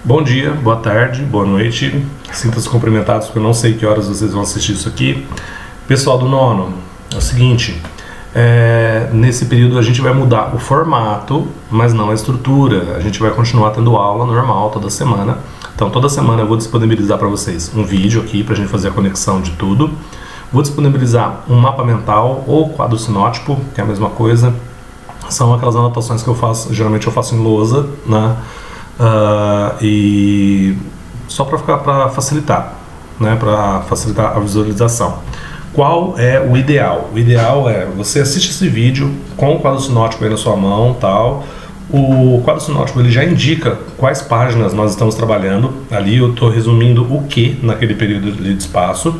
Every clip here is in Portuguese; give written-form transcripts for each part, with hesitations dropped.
Bom dia, boa tarde, boa noite. Sintam-se cumprimentados, porque eu não sei que horas vocês vão assistir isso aqui. Pessoal do nono, é o seguinte, nesse período a gente vai mudar o formato, mas não a estrutura. A gente vai continuar tendo aula normal toda semana. Então toda semana eu vou disponibilizar para vocês um vídeo aqui para a gente fazer a conexão de tudo. Vou disponibilizar um mapa mental ou quadro sinótipo, que é a mesma coisa. São aquelas anotações que eu faço, geralmente eu faço em lousa, né? E só para facilitar, né? Para facilitar a visualização. Qual é o ideal? O ideal é você assiste esse vídeo com o quadro sinótico aí na sua mão, tal. O quadro sinótico ele já indica quais páginas nós estamos trabalhando. Ali eu estou resumindo o que naquele período de espaço.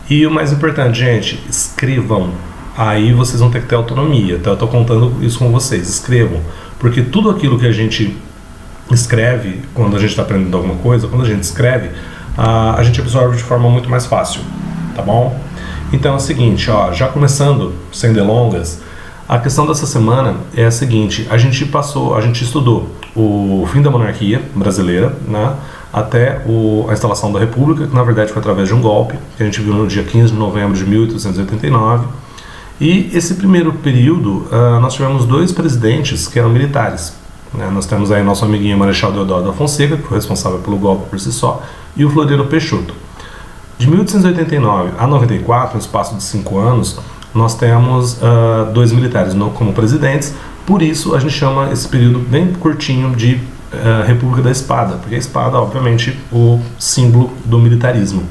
E o mais importante, gente, escrevam. Aí vocês vão ter que ter autonomia. Então eu estou contando isso com vocês. Escrevam, porque tudo aquilo que a gente escreve quando a gente está aprendendo alguma coisa, quando a gente escreve, a gente absorve de forma muito mais fácil, tá bom? Então é o seguinte, ó, já começando, sem delongas, a questão dessa semana é a seguinte: a gente estudou o fim da monarquia brasileira, né, até a instalação da República, que na verdade foi através de um golpe, que a gente viu no dia 15 de novembro de 1889. E esse primeiro período, nós tivemos dois presidentes que eram militares. Nós temos aí nosso amiguinho Marechal Deodoro da Fonseca, que foi responsável pelo golpe por si só, e o Floriano Peixoto. De 1889 a 94, no espaço de 5 anos, nós temos dois militares como presidentes. Por isso a gente chama esse período bem curtinho de República da Espada, porque a espada, obviamente, o símbolo do militarismo.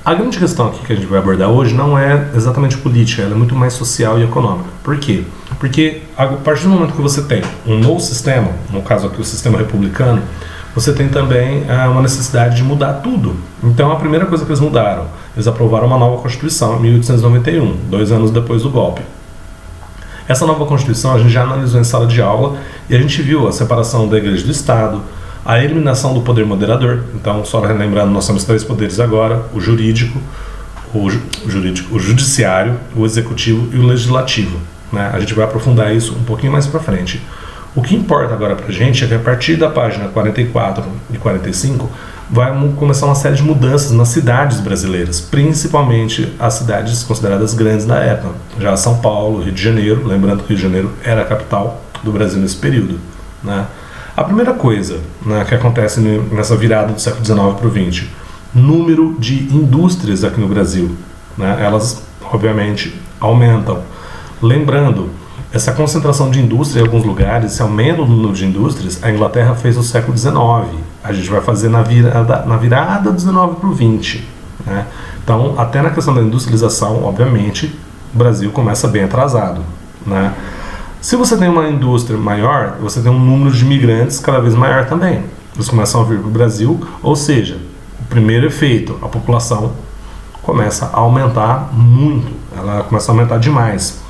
A grande questão aqui que a gente vai abordar hoje não é exatamente política, ela é muito mais social e econômica. Por quê? Porque a partir do momento que você tem um novo sistema, no caso aqui o sistema republicano, você tem também uma necessidade de mudar tudo. Então a primeira coisa que eles mudaram, eles aprovaram uma nova Constituição em 1891, 2 anos depois do golpe. Essa nova Constituição a gente já analisou em sala de aula e a gente viu a separação da Igreja do Estado, a eliminação do poder moderador. Então, só relembrando, nós temos 3 poderes agora: o jurídico, o judiciário, o executivo e o legislativo, né? A gente vai aprofundar isso um pouquinho mais para frente. O que importa agora para a gente é que a partir da página 44 e 45 vai começar uma série de mudanças nas cidades brasileiras, principalmente as cidades consideradas grandes na época, já São Paulo, Rio de Janeiro, lembrando que Rio de Janeiro era a capital do Brasil nesse período, né? A primeira coisa, né, que acontece nessa virada do século XIX para o XX, número de indústrias aqui no Brasil, né? Elas obviamente aumentam. Lembrando, essa concentração de indústria em alguns lugares, esse aumento do número de indústrias, a Inglaterra fez no século XIX. A gente vai fazer na virada do XIX para o XX. Né? Então, até na questão da industrialização, obviamente, o Brasil começa bem atrasado. Né? Se você tem uma indústria maior, você tem um número de imigrantes cada vez maior também. Eles começam a vir para o Brasil, ou seja, o primeiro efeito, a população começa a aumentar muito, ela começa a aumentar demais.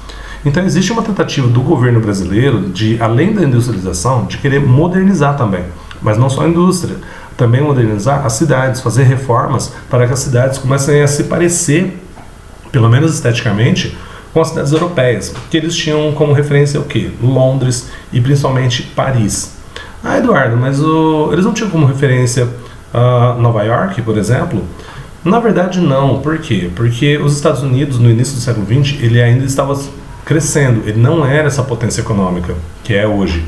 Então existe uma tentativa do governo brasileiro de, além da industrialização, de querer modernizar também, mas não só a indústria, também modernizar as cidades, fazer reformas para que as cidades comecem a se parecer, pelo menos esteticamente, com as cidades europeias, porque eles tinham como referência o quê? Londres e principalmente Paris. Ah, Eduardo, mas eles não tinham como referência Nova York, por exemplo? Na verdade não. Por quê? Porque os Estados Unidos, no início do século XX, ele ainda estava crescendo, ele não era essa potência econômica que é hoje.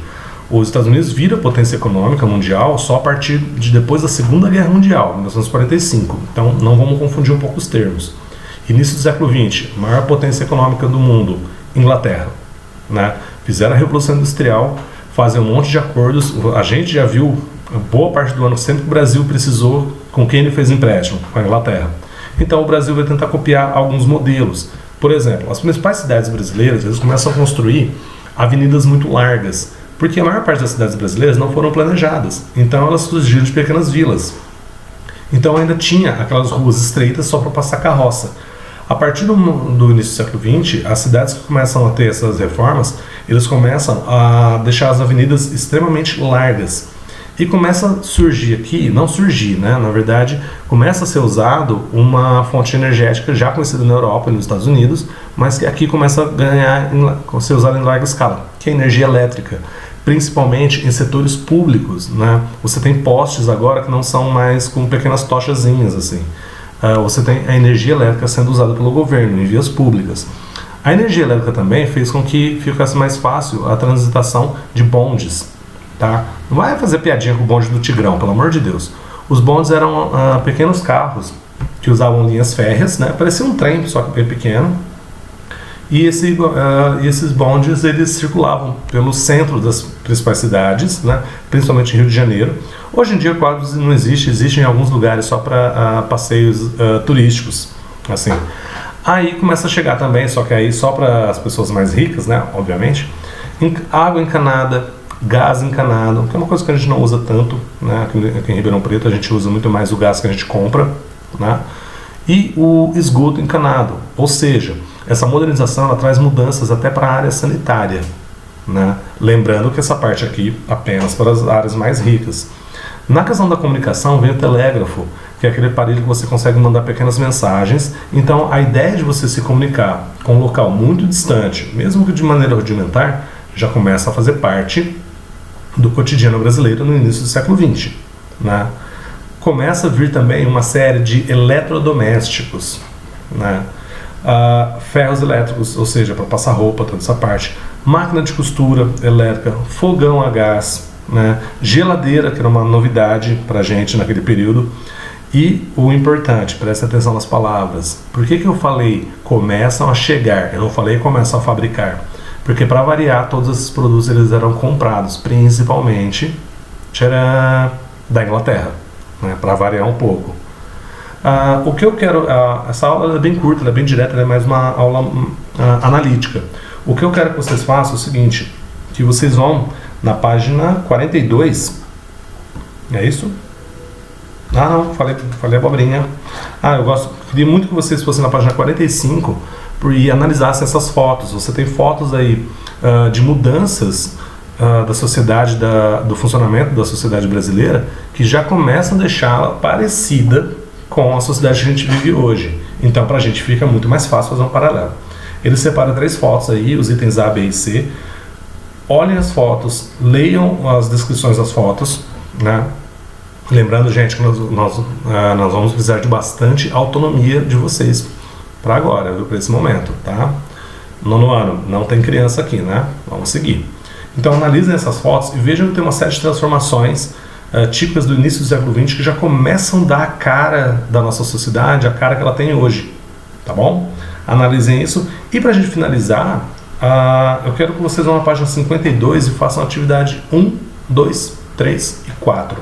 Os Estados Unidos viram potência econômica mundial só a partir de depois da Segunda Guerra Mundial, 1945. Então não vamos confundir um pouco os termos. Início do século XX, maior potência econômica do mundo, Inglaterra, né? Fizeram a Revolução Industrial, fazem um monte de acordos. A gente já viu boa parte do ano sempre que o Brasil precisou, com quem ele fez empréstimo, com a Inglaterra. Então o Brasil vai tentar copiar alguns modelos. Por exemplo, as principais cidades brasileiras, eles começam a construir avenidas muito largas, porque a maior parte das cidades brasileiras não foram planejadas. Então elas surgiram de pequenas vilas. Então ainda tinha aquelas ruas estreitas só para passar carroça. A partir do início do século XX, as cidades que começam a ter essas reformas, eles começam a deixar as avenidas extremamente largas. E começa a surgir aqui, não surgir, né? Na verdade, começa a ser usado uma fonte energética já conhecida na Europa e nos Estados Unidos, mas que aqui começa a ser usada em larga escala, que é a energia elétrica. principalmente em setores públicos, né? Você tem postes agora que não são mais com pequenas tochazinhas assim. Você tem a energia elétrica sendo usada pelo governo em vias públicas. A energia elétrica também fez com que ficasse mais fácil a transitação de bondes, tá? Não vai fazer piadinha com o bonde do Tigrão, pelo amor de Deus. Os bondes eram pequenos carros que usavam linhas férreas, né? Parecia um trem, só que bem pequeno. E esses bondes eles circulavam pelo centro das principais cidades, né? Principalmente em Rio de Janeiro. Hoje em dia quase não existe em alguns lugares só para passeios turísticos, assim. Aí começa a chegar também, só que aí só para as pessoas mais ricas, né? Obviamente, água encanada, gás encanado, que é uma coisa que a gente não usa tanto, né? Aqui em Ribeirão Preto a gente usa muito mais o gás que a gente compra, né? E o esgoto encanado, ou seja, essa modernização ela traz mudanças até para a área sanitária, né? Lembrando que essa parte aqui apenas para as áreas mais ricas. Na questão da comunicação vem o telégrafo, que é aquele aparelho que você consegue mandar pequenas mensagens. Então a ideia de você se comunicar com um local muito distante, mesmo que de maneira rudimentar, já começa a fazer parte do cotidiano brasileiro no início do século XX, né? Começa a vir também uma série de eletrodomésticos, né? Ferros elétricos, ou seja, para passar roupa, toda essa parte, máquina de costura elétrica, fogão a gás, né? Geladeira, que era uma novidade para a gente naquele período. E o importante, preste atenção nas palavras. Por que eu falei começam a chegar? Eu não falei começam a fabricar. Porque para variar, todos esses produtos eles eram comprados principalmente da Inglaterra, né? Para variar um pouco. O que eu quero, essa aula é bem curta, ela é bem direta, ela é mais uma aula analítica. O que eu quero que vocês façam é o seguinte, que vocês vão na página 42, é isso? Não, falei abobrinha. Queria muito que vocês fossem na página 45 e analisassem essas fotos. Você tem fotos aí de mudanças da sociedade, do funcionamento da sociedade brasileira, que já começam a deixá-la parecida com a sociedade que a gente vive hoje. Então, para a gente fica muito mais fácil fazer um paralelo. Ele separa 3 fotos aí, os itens A, B e C. Olhem as fotos, leiam as descrições das fotos, né? Lembrando, gente, que nós vamos precisar de bastante autonomia de vocês para agora, para esse momento, tá? 9º ano, não tem criança aqui, né? Vamos seguir. Então, analisem essas fotos e vejam que tem uma série de transformações típicas do início do século XX que já começam a dar a cara da nossa sociedade, a cara que ela tem hoje, tá bom? Analisem isso. E para a gente finalizar, eu quero que vocês vão na página 52 e façam a atividade 1, 2, 3 e 4.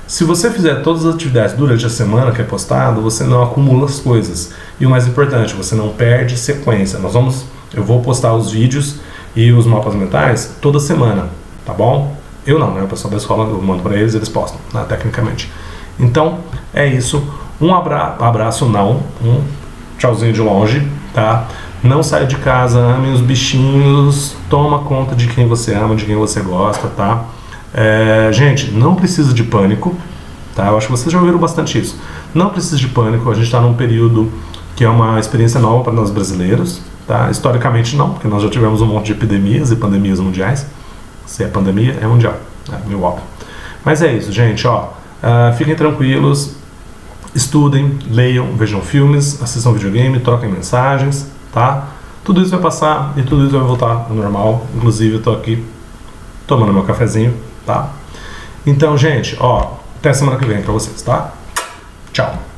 Se você fizer todas as atividades durante a semana que é postado, você não acumula as coisas. E o mais importante, você não perde sequência. Eu vou postar os vídeos e os mapas mentais toda semana, tá bom? Eu não, né? O pessoal da escola, eu mando para eles postam, né? Tecnicamente. Então, é isso. Um abraço não, um tchauzinho de longe, tá? Não saia de casa, ame os bichinhos, toma conta de quem você ama, de quem você gosta, tá? Gente, não precisa de pânico, tá? Eu acho que vocês já ouviram bastante isso. Não precisa de pânico, a gente está num período que é uma experiência nova para nós brasileiros, tá? Historicamente não, porque nós já tivemos um monte de epidemias e pandemias mundiais. Se é pandemia, é mundial, meio óbvio. Mas é isso, gente, fiquem tranquilos, estudem, leiam, vejam filmes, assistam videogame, troquem mensagens, tá? Tudo isso vai passar e tudo isso vai voltar ao normal. Inclusive, eu tô aqui tomando meu cafezinho, tá? Então, gente, até semana que vem pra vocês, tá? Tchau!